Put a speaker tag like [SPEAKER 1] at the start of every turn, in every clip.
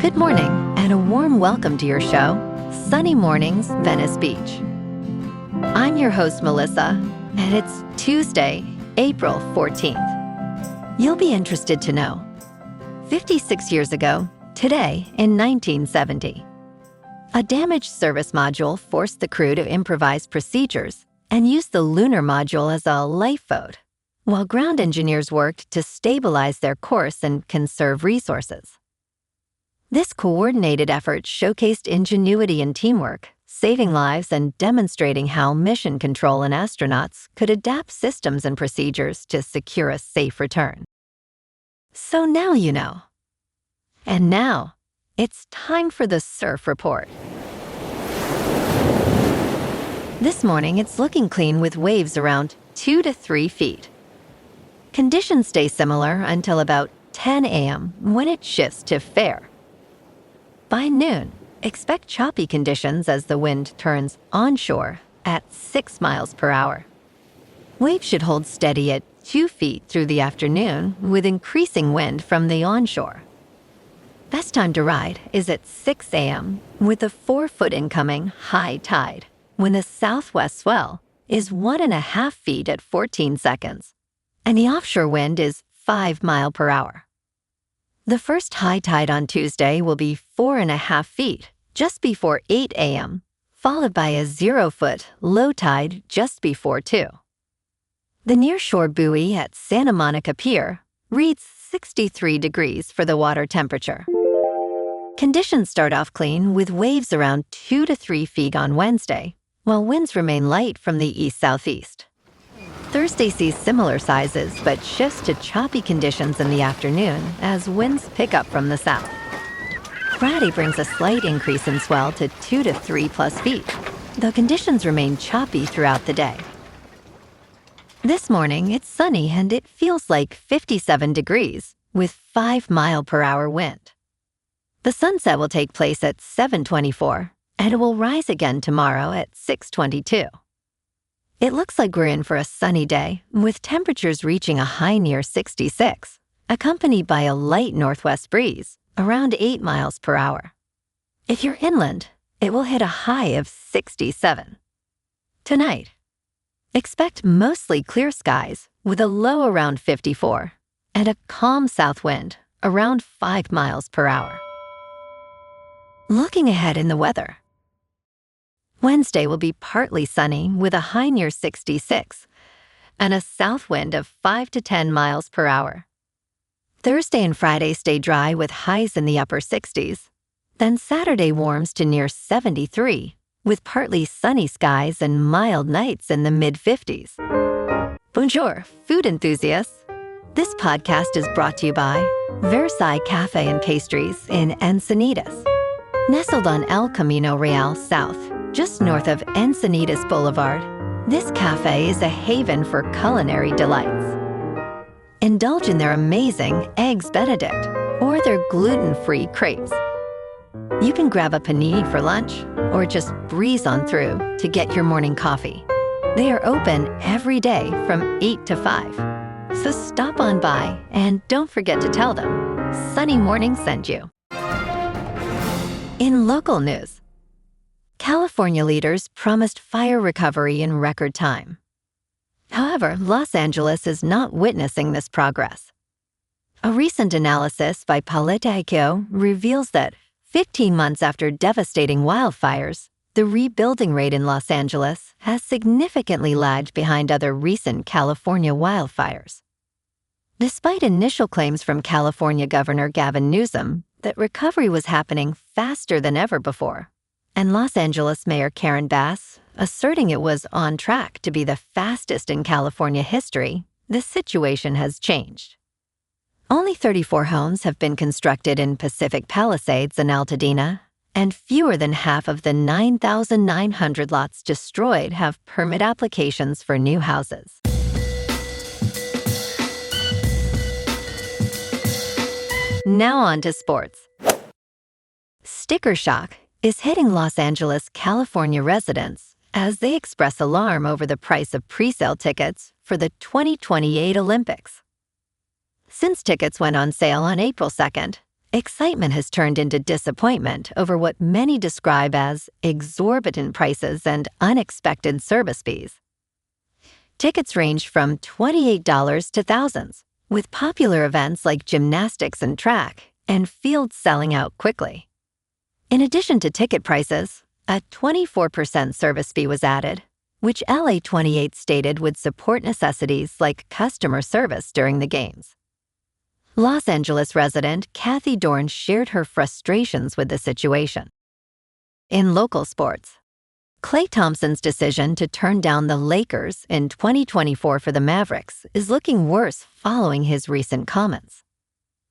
[SPEAKER 1] Good morning, and a warm welcome to your show, Sunny Mornings, Venice Beach. I'm your host, Melissa, and it's Tuesday, April 14th. You'll be interested to know, 56 years ago, today in 1970, a damaged service module forced the crew to improvise procedures and use the lunar module as a lifeboat, while ground engineers worked to stabilize their course and conserve resources. This coordinated effort showcased ingenuity and teamwork, saving lives and demonstrating how mission control and astronauts could adapt systems and procedures to secure a safe return. So now you know. And now, it's time for the Surf Report. This morning, it's looking clean with waves around 2 to 3 feet. Conditions stay similar until about 10 a.m. when it shifts to fair. By noon, expect choppy conditions as the wind turns onshore at 6 miles per hour. Waves should hold steady at 2 feet through the afternoon with increasing wind from the onshore. Best time to ride is at 6 a.m. with a 4-foot incoming high tide when the southwest swell is 1.5 feet at 14 seconds and the offshore wind is 5 miles per hour. The first high tide on Tuesday will be 4.5 feet just before 8 a.m., followed by a 0-foot low tide just before 2. The nearshore buoy at Santa Monica Pier reads 63 degrees for the water temperature. Conditions start off clean with waves around 2 to 3 feet on Wednesday, while winds remain light from the east-southeast. Thursday sees similar sizes but shifts to choppy conditions in the afternoon as winds pick up from the south. Friday brings a slight increase in swell to 2 to 3 plus feet, though conditions remain choppy throughout the day. This morning, it's sunny and it feels like 57 degrees with 5 mile per hour wind. The sunset will take place at 7:24 and it will rise again tomorrow at 6:22. It looks like we're in for a sunny day, with temperatures reaching a high near 66, accompanied by a light northwest breeze, around 8 miles per hour. If you're inland, it will hit a high of 67. Tonight, expect mostly clear skies with a low around 54 and a calm south wind around 5 miles per hour. Looking ahead in the weather, Wednesday will be partly sunny with a high near 66 and a south wind of 5 to 10 miles per hour. Thursday and Friday stay dry with highs in the upper 60s. Then Saturday warms to near 73 with partly sunny skies and mild nights in the mid-50s. Bonjour, food enthusiasts. This podcast is brought to you by Versailles Cafe and Pastries in Encinitas. Nestled on El Camino Real South, just north of Encinitas Boulevard, this cafe is a haven for culinary delights. Indulge in their amazing Eggs Benedict or their gluten-free crepes. You can grab a panini for lunch or just breeze on through to get your morning coffee. They are open every day from 8 to 5. So stop on by and don't forget to tell them Sunny Morning sent you. In local news, California leaders promised fire recovery in record time. However, Los Angeles is not witnessing this progress. A recent analysis by POLITICO reveals that 15 months after devastating wildfires, the rebuilding rate in Los Angeles has significantly lagged behind other recent California wildfires. Despite initial claims from California Governor Gavin Newsom that recovery was happening faster than ever before, and Los Angeles Mayor Karen Bass asserting it was on track to be the fastest in California history, the situation has changed. Only 34 homes have been constructed in Pacific Palisades and Altadena, and fewer than half of the 9,900 lots destroyed have permit applications for new houses. Now on to sports. Sticker shock is hitting Los Angeles, California residents as they express alarm over the price of pre-sale tickets for the 2028 Olympics. Since tickets went on sale on April 2nd, excitement has turned into disappointment over what many describe as exorbitant prices and unexpected service fees. Tickets range from $28 to thousands, with popular events like gymnastics and track, and fields selling out quickly. In addition to ticket prices, a 24% service fee was added, which LA28 stated would support necessities like customer service during the games. Los Angeles resident Kathy Dorn shared her frustrations with the situation. In local sports, Klay Thompson's decision to turn down the Lakers in 2024 for the Mavericks is looking worse following his recent comments.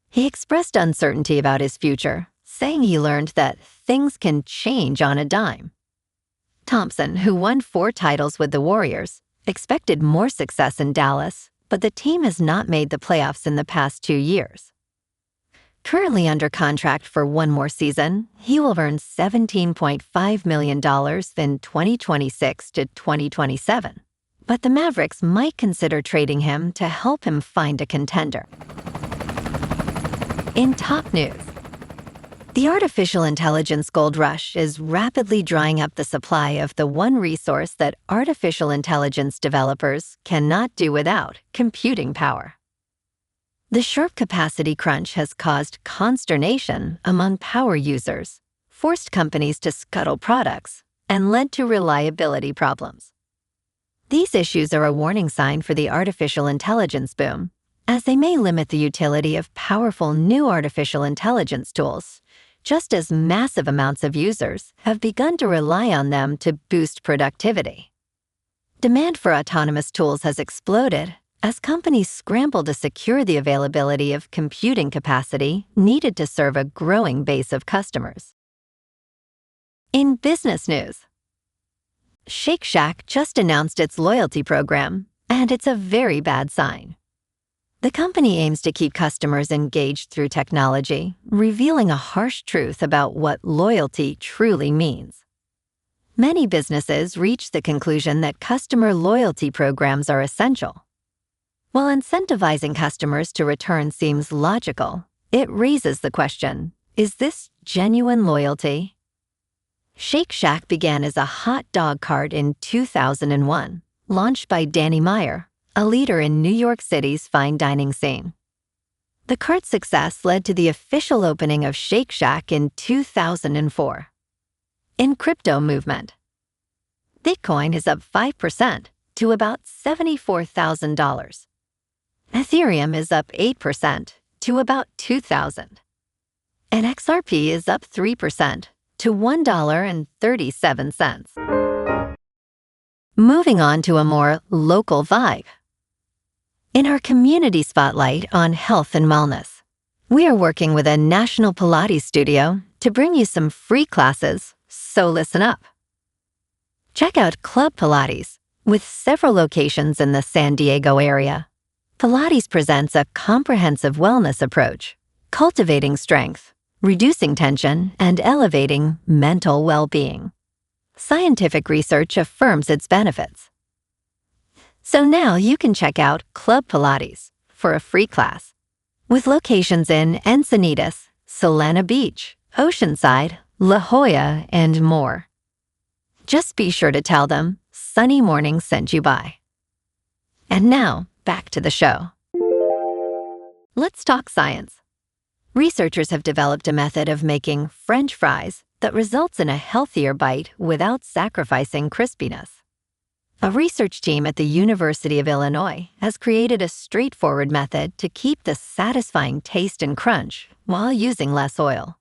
[SPEAKER 1] He expressed uncertainty about his future, saying he learned that things can change on a dime. Thompson, who won 4 titles with the Warriors, expected more success in Dallas, but the team has not made the playoffs in the past 2 years. Currently under contract for 1 more season, he will earn $17.5 million in 2026 to 2027. But the Mavericks might consider trading him to help him find a contender. In top news, the artificial intelligence gold rush is rapidly drying up the supply of the one resource that artificial intelligence developers cannot do without: computing power. The sharp capacity crunch has caused consternation among power users, forced companies to scuttle products, and led to reliability problems. These issues are a warning sign for the artificial intelligence boom, as they may limit the utility of powerful new artificial intelligence tools, just as massive amounts of users have begun to rely on them to boost productivity. Demand for autonomous tools has exploded as companies scramble to secure the availability of computing capacity needed to serve a growing base of customers. In business news, Shake Shack just announced its loyalty program, and it's a very bad sign. The company aims to keep customers engaged through technology, revealing a harsh truth about what loyalty truly means. Many businesses reach the conclusion that customer loyalty programs are essential. While incentivizing customers to return seems logical, it raises the question, is this genuine loyalty? Shake Shack began as a hot dog cart in 2001, launched by Danny Meyer, a leader in New York City's fine dining scene. The cart's success led to the official opening of Shake Shack in 2004. In crypto movement, Bitcoin is up 5% to about $74,000. Ethereum is up 8% to about $2,000. And XRP is up 3% to $1.37. Moving on to a more local vibe. In our community spotlight on health and wellness, we are working with a national Pilates studio to bring you some free classes, so listen up. Check out Club Pilates, with several locations in the San Diego area. Pilates presents a comprehensive wellness approach, cultivating strength, reducing tension, and elevating mental well-being. Scientific research affirms its benefits. So now you can check out Club Pilates for a free class, with locations in Encinitas, Solana Beach, Oceanside, La Jolla, and more. Just be sure to tell them Sunny Morning sent you by. And now, back to the show. Let's talk science. Researchers have developed a method of making French fries that results in a healthier bite without sacrificing crispiness. A research team at the University of Illinois has created a straightforward method to keep the satisfying taste and crunch while using less oil.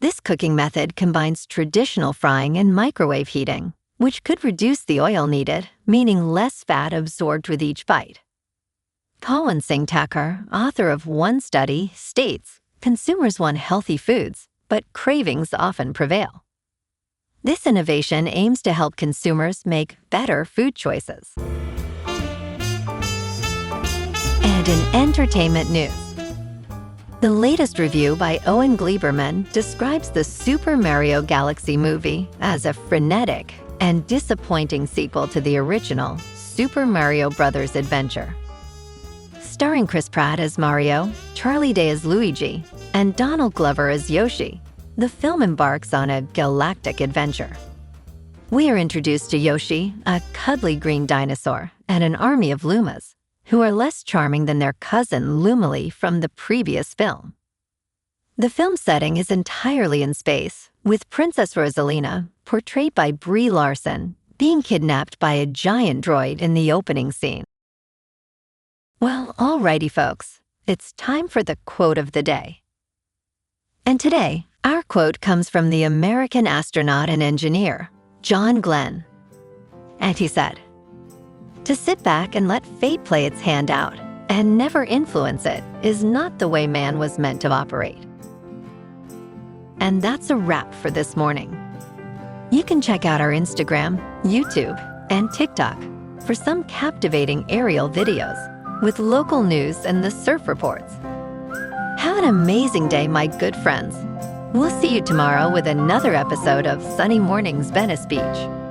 [SPEAKER 1] This cooking method combines traditional frying and microwave heating, which could reduce the oil needed, meaning less fat absorbed with each bite. Pawan Singh Thakur, author of one study, states consumers want healthy foods, but cravings often prevail. This innovation aims to help consumers make better food choices. And in entertainment news, the latest review by Owen Gleiberman describes the Super Mario Galaxy movie as a frenetic and disappointing sequel to the original Super Mario Bros. Adventure. Starring Chris Pratt as Mario, Charlie Day as Luigi, And Donald Glover as Yoshi, the film embarks on a galactic adventure. We are introduced to Yoshi, a cuddly green dinosaur, and an army of Lumas, who are less charming than their cousin Lumily from the previous film. The film setting is entirely in space, with Princess Rosalina, portrayed by Brie Larson, being kidnapped by a giant droid in the opening scene. Well, alrighty folks, it's time for the quote of the day. And today, our quote comes from the American astronaut and engineer, John Glenn. And he said, "To sit back and let fate play its hand out and never influence it is not the way man was meant to operate." And that's a wrap for this morning. You can check out our Instagram, YouTube, and TikTok for some captivating aerial videos with local news and the surf reports. Have an amazing day, my good friends. We'll see you tomorrow with another episode of Sunny Mornings Venice Beach.